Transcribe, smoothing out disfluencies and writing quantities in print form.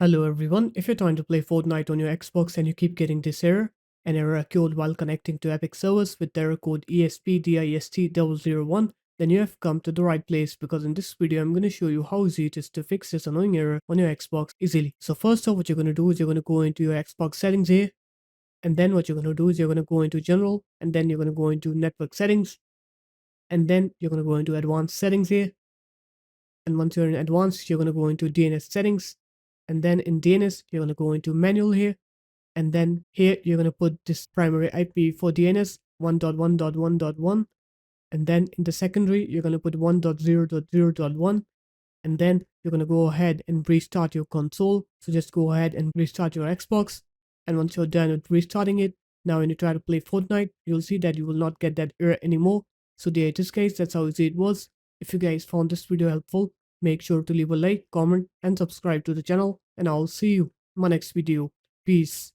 Hello everyone, if you're trying to play Fortnite on your Xbox and you keep getting this error, an error occurred while connecting to Epic servers with the error code ESP-DIST-001, then you have come to the right place because in this video I'm going to show you how easy it is to fix this annoying error on your Xbox easily. So first off, what you're going to do is you're going to go into your Xbox settings here, and then what you're going to do is you're going to go into general, and then you're going to go into network settings, and then you're going to go into advanced settings here. And once you're in advanced, you're going to go into DNS settings, and then in DNS you're going to go into manual here, and then here you're going to put this primary IP for DNS 1.1.1.1, and then in the secondary you're going to put 1.0.0.1, and then you're going to go ahead and restart your console. So just go ahead and restart your Xbox, and once you're done with restarting it, now when you try to play Fortnite, you'll see that you will not get that error anymore. So there it is guys, that's how easy it was. If you guys found this video helpful, make sure to leave a like, comment and subscribe to the channel, and I'll see you in my next video. Peace.